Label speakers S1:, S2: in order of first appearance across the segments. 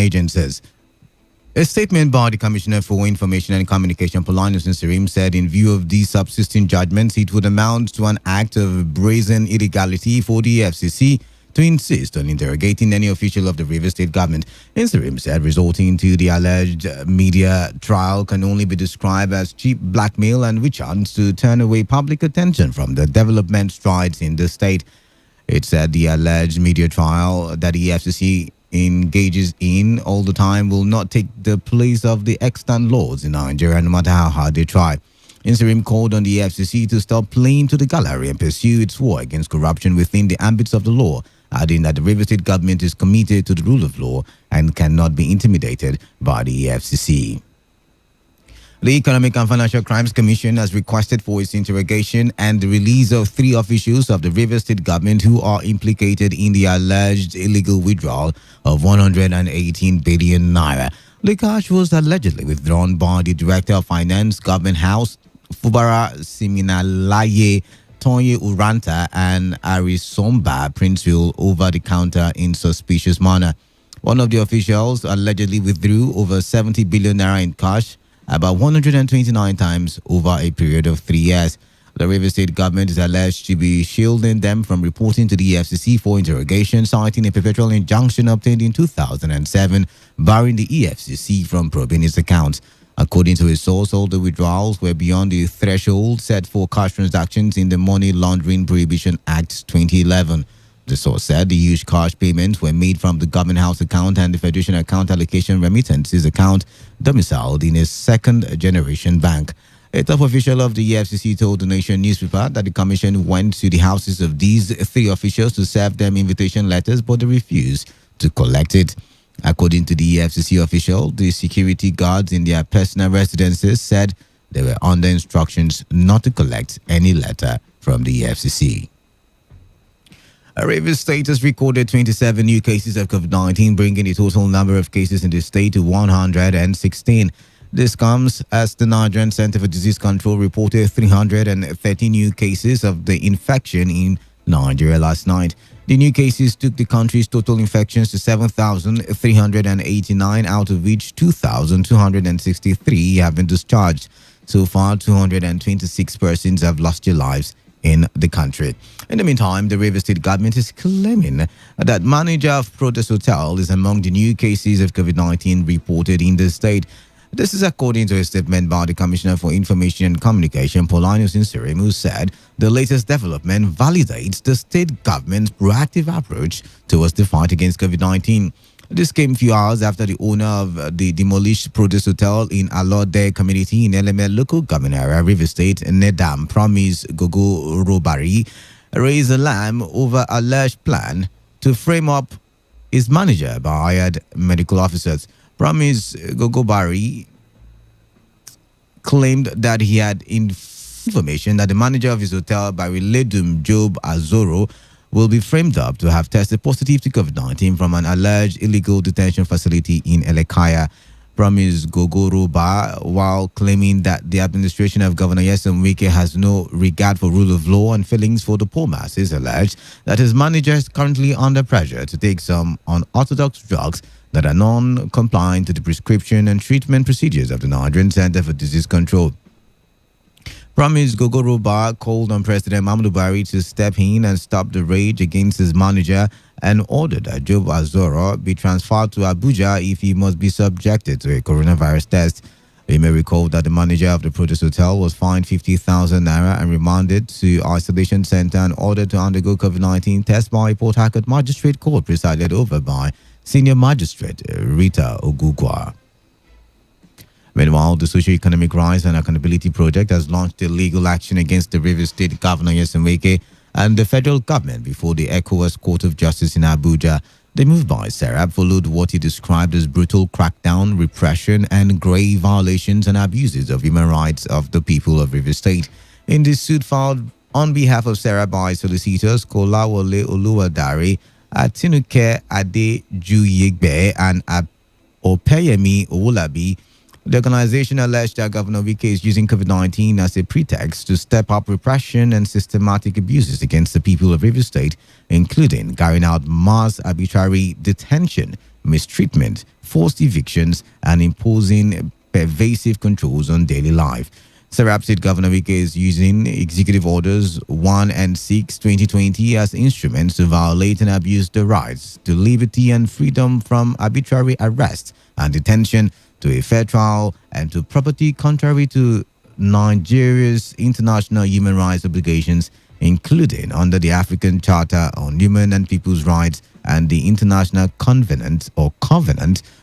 S1: agencies. A statement by the Commissioner for Information and Communication, Paulinus Nsirim, said in view of these subsisting judgments, it would amount to an act of brazen illegality for the FCC to insist on interrogating any official of the Rivers State government. Nsirim said resorting to the alleged media trial can only be described as cheap blackmail and witch hunts to turn away public attention from the development strides in the state. It said the alleged media trial that the FCC engages in all the time will not take the place of the extant laws in Nigeria, no matter how hard they try. Nsirim called on the FCC to stop playing to the gallery and pursue its war against corruption within the ambits of the law, adding that the Rivers State government is committed to the rule of law and cannot be intimidated by the FCC. The Economic and Financial Crimes Commission has requested for its interrogation and the release of 3 officials of the Rivers State government who are implicated in the alleged illegal withdrawal of 118 billion naira. The cash was allegedly withdrawn by the Director of Finance, Government House, Fubara Siminalaye, Tonye Uranta, and Arisomba Princeville over the counter in suspicious manner. One of the officials allegedly withdrew over 70 billion naira in cash, about 129 times over a period of 3 years. The Rivers State government is alleged to be shielding them from reporting to the FCC for interrogation, citing a perpetual injunction obtained in 2007, barring the EFCC from probing its accounts. According to a source, all the withdrawals were beyond the threshold set for cash transactions in the Money Laundering Prohibition Act 2011. The source said the huge cash payments were made from the Government House account and the Federation Account Allocation Remittances account domiciled in a second-generation bank. A top official of the EFCC told the Nation newspaper that the commission went to the houses of these 3 officials to serve them invitation letters, but they refused to collect it. According to the EFCC official, the security guards in their personal residences said they were under instructions not to collect any letter from the EFCC. Rivers State has recorded 27 new cases of COVID-19, bringing the total number of cases in the state to 116. This comes as the Nigerian Center for Disease Control reported 330 new cases of the infection in Nigeria last night. The new cases took the country's total infections to 7,389, out of which 2,263 have been discharged. So far, 226 persons have lost their lives in the country. In the meantime, the Rivers State government is claiming that manager of Protest Hotel is among the new cases of COVID-19 reported in the state. This is according to a statement by the Commissioner for Information and Communication, Paulinus Nsirim, who said the latest development validates the state government's proactive approach towards the fight against COVID-19. This came a few hours after the owner of the demolished Protest Hotel in Alode community in Eleme local government area, Rivers State, Nedam, Promise Gogo Robari, raised alarm over alleged plan to frame up his manager by hired medical officers. Promise Gogobari claimed that he had information that the manager of his hotel, Bariledum Job Azoro, will be framed up to have tested positive to COVID-19 from an alleged illegal detention facility in Elekaya. Promise Gogoroba, while claiming that the administration of Governor Nyesom Wike has no regard for rule of law and feelings for the poor masses, alleged that his manager is currently under pressure to take some unorthodox drugs that are non-compliant to the prescription and treatment procedures of the Nigerian Center for Disease Control. Promise Gogoroba called on President Mahmoud Abbas to step in and stop the rage against his manager and ordered that Job Azoro be transferred to Abuja if he must be subjected to a coronavirus test. You may recall that the manager of the Protest Hotel was fined 50,000 naira and remanded to isolation center and ordered to undergo COVID-19 test by Port Harcourt Magistrate Court presided over by Senior Magistrate Rita Ogugwa. Meanwhile, the Socio-Economic Rights and Accountability Project has launched a legal action against the Rivers State Governor Nyesom Wike and the federal government before the ECOWAS Court of Justice in Abuja. The move by Serap followed what he described as brutal crackdown, repression, and grave violations and abuses of human rights of the people of Rivers State. In this suit filed on behalf of Serap by solicitors Kolawole Oluwadare, Atinuke Adejuyigbe, and Opeyemi Owolabi, the organization alleged that Governor Wike is using COVID-19 as a pretext to step up repression and systematic abuses against the people of Rivers State, including carrying out mass arbitrary detention, mistreatment, forced evictions, and imposing pervasive controls on daily life. Sarab said Governor Wike is using Executive Orders 1 and 6, 2020 as instruments to violate and abuse the rights to liberty and freedom from arbitrary arrest and detention, to a fair trial, and to property, contrary to Nigeria's international human rights obligations, including under the African Charter on Human and People's Rights and the International Covenant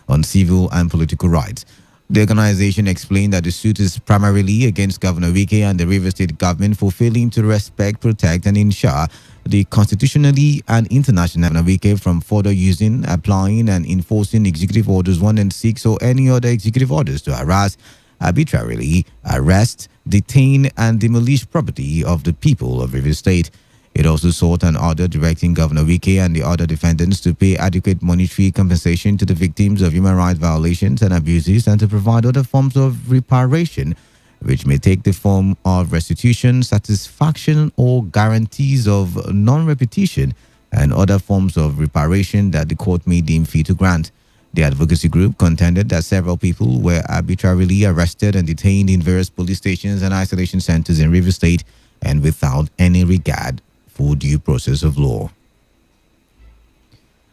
S1: on Civil and Political Rights. The organization explained that the suit is primarily against Governor Wike and the Rivers State government for failing to respect, protect, and ensure the constitutionally and international Wike from further using, applying, and enforcing Executive Orders 1 and 6 or any other executive orders to harass, arbitrarily arrest, detain, and demolish property of the people of Rivers State. It also sought an order directing Governor Wike and the other defendants to pay adequate monetary compensation to the victims of human rights violations and abuses and to provide other forms of reparation, which may take the form of restitution, satisfaction, or guarantees of non-repetition and other forms of reparation that the court may deem fit to grant. The advocacy group contended that several people were arbitrarily arrested and detained in various police stations and isolation centers in Rivers State and without any regard for due process of law.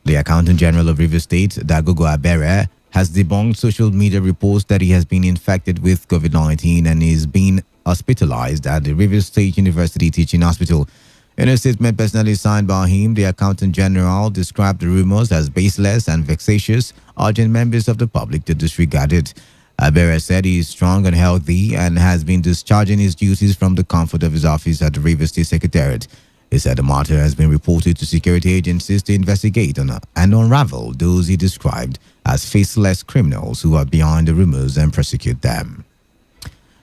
S1: The Accountant General of Rivers State, Dagogo Abere, has debunked social media reports that he has been infected with COVID-19 and is being hospitalized at the Rivers State University Teaching Hospital. In a statement personally signed by him, the Accountant General described the rumors as baseless and vexatious, urging members of the public to disregard it. Abere said he is strong and healthy and has been discharging his duties from the comfort of his office at the Rivers State Secretariat. He said the matter has been reported to security agencies to investigate and unravel those he described as faceless criminals who are behind the rumors and prosecute them.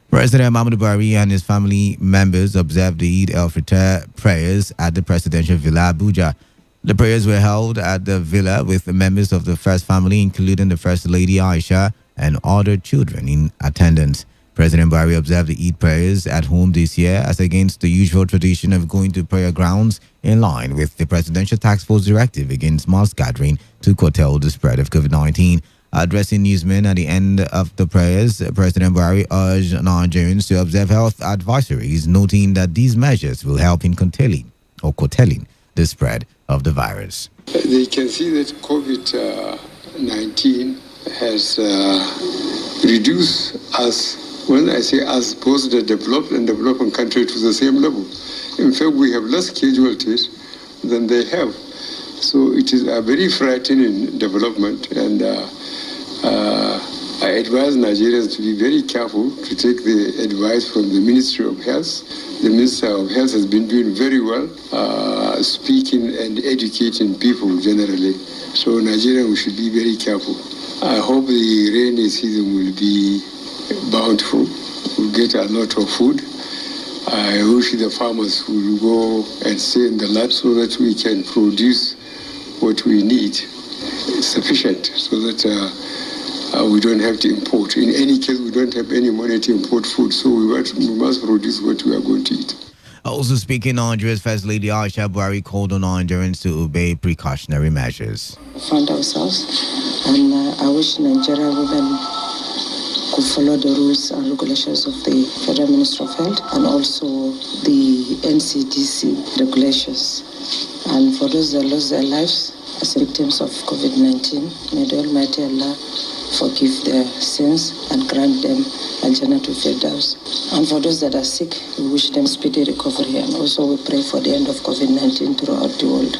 S1: President Mahmoud Abbas and his family members observed the Eid alFitr prayers at the Presidential Villa Abuja. The prayers were held at the villa with members of the First Family, including the First Lady Aisha and other children in attendance. President Buhari observed the Eid prayers at home this year as against the usual tradition of going to prayer grounds, in line with the Presidential Task Force directive against mass gathering to curtail the spread of COVID-19. Addressing newsmen at the end of the prayers, President Buhari urged Nigerians to observe health advisories, noting that these measures will help in curtailing the spread of the virus.
S2: They can see that COVID-19 has reduced us. When I say us, both the developed and developing country to the same level. In fact, we have less casualties than they have. So it is a very frightening development, and I advise Nigerians to be very careful to take the advice from the Ministry of Health. The Minister of Health has been doing very well, speaking and educating people generally. So Nigerians, we should be very careful. I hope the rainy season will be bountiful. We'll get a lot of food. I wish the farmers will go and stay in the land so that we can produce what we need sufficient, so that we don't have to import. In any case, we don't have any money to import food, so we must produce what we are going to eat.
S1: Also speaking, Nigeria's First Lady Aisha Buhari called on Nigerians to obey precautionary measures.
S3: We found ourselves, and I wish Nigerian women could follow the rules and regulations of the Federal Ministry of Health and also the NCDC regulations. And for those that lost their lives as victims of COVID-19, may the Almighty Allah forgive their sins and grant them Al-Jannah Firdaus. And for those that are sick, we wish them speedy recovery, and also we pray for the end of COVID-19 throughout the world.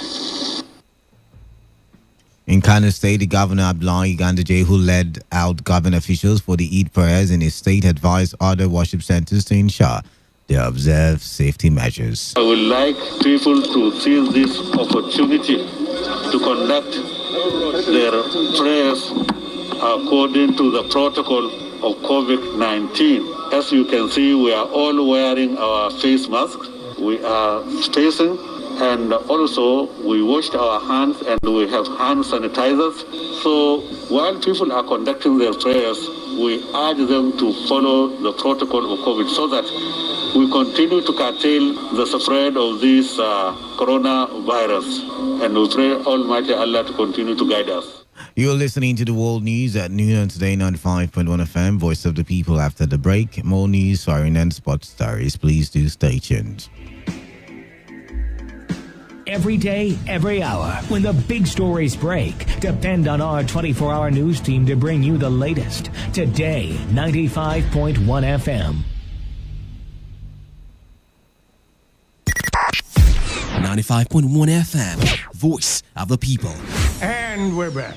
S1: In Kano State, the Governor Abdullahi Ganduje, who led out government officials for the Eid prayers in his state, advised other worship centers to ensure they observe safety measures.
S4: I would like people to seize this opportunity to conduct their prayers according to the protocol of COVID-19. As you can see, we are all wearing our face masks. We are spacing, and also we washed our hands and we have hand sanitizers. So while people are conducting their prayers, we urge them to follow the protocol of COVID so that we continue to curtail the spread of this coronavirus. And we pray Almighty Allah to continue to guide us.
S1: You're listening to the World News at noon on Today95.1 FM, Voice of the People. After the break, more news, foreign and sports stories. Please do stay tuned.
S5: Every day, every hour, when the big stories break, depend on our 24-hour news team to bring you the latest. Today, 95.1 FM.
S6: 95.1 FM, Voice of the People.
S7: And we're back.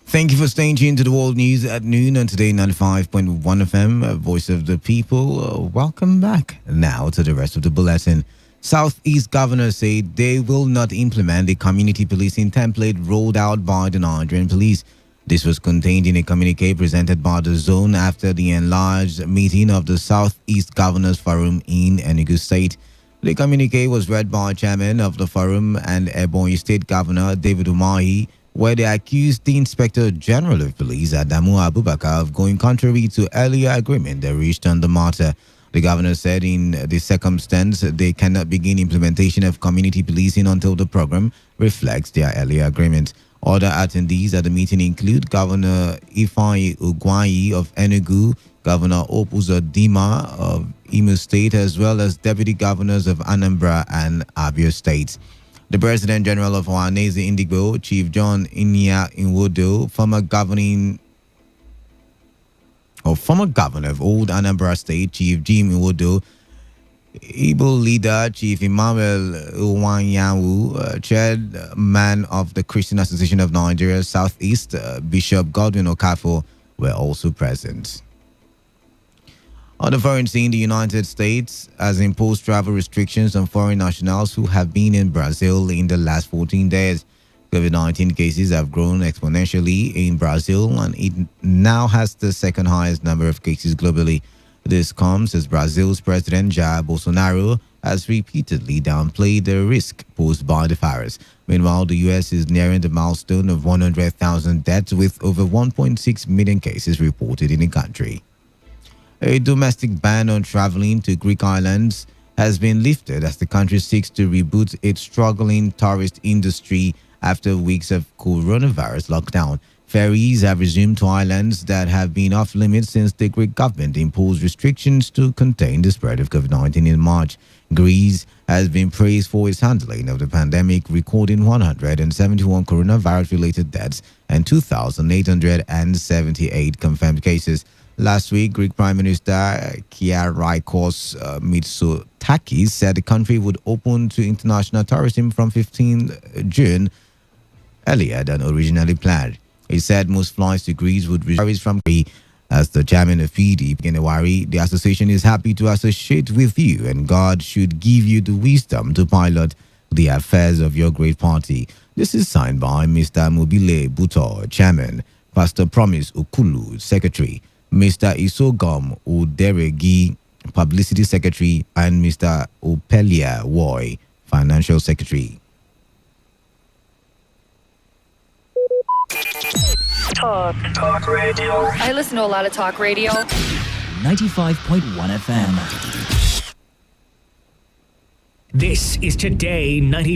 S1: Thank you for staying tuned to the World News at noon on Today 95.1 FM, Voice of the People. Welcome back. Now to the rest of the bulletin. Southeast governors say they will not implement the community policing template rolled out by the Nigerian police. This was contained in a communique presented by the zone after the enlarged meeting of the Southeast Governors Forum in Enugu State. The communique was read by chairman of the forum and Ebonyi State Governor David Umahi, where they accused the Inspector General of Police, Adamu Abubakar, of going contrary to earlier agreement they reached on the matter. The governor said in this circumstance, they cannot begin implementation of community policing until the program reflects their earlier agreement. Other attendees at the meeting include Governor Ifeanyi Ugwuanyi of Enugu, Governor Opuzodinma of Imo State, as well as Deputy Governors of Anambra and Abia States. The President General of Ohanaeze Ndigbo, Chief John Inya Nwodo, former Governor of Old Anambra State, Chief Jim Nwodo, Igbo leader, Chief Emmanuel Uwanyanwu, chairman of the Christian Association of Nigeria Southeast, Bishop Godwin Okafo, were also present. On the foreign scene, the United States has imposed travel restrictions on foreign nationals who have been in Brazil in the last 14 days. COVID-19 cases have grown exponentially in Brazil, and it now has the second highest number of cases globally. This comes as Brazil's President Jair Bolsonaro has repeatedly downplayed the risk posed by the virus. Meanwhile, the U.S. is nearing the milestone of 100,000 deaths with over 1.6 million cases reported in the country. A domestic ban on traveling to Greek islands has been lifted as the country seeks to reboot its struggling tourist industry after weeks of coronavirus lockdown. Ferries have resumed to islands that have been off limits since the Greek government imposed restrictions to contain the spread of COVID-19 in March. Greece has been praised for its handling of the pandemic, recording 171 coronavirus-related deaths and 2,878 confirmed cases. Last week, Greek Prime Minister Kyriakos Mitsotakis said the country would open to international tourism from 15 June, earlier than originally planned. He said most flights to Greece would resume from Greece. As the chairman of FIDI, Genewari, the association is happy to associate with you, and God should give you the wisdom to pilot the affairs of your great party. This is signed by Mr. Mobile Buto, chairman, Pastor Promise Okulu, secretary, Mr. Isogom Uderegi, publicity secretary, and Mr. Opelia Woy, financial secretary.
S8: Talk radio. I listen to a lot of talk radio.
S5: 95.1 FM. This is Today 95.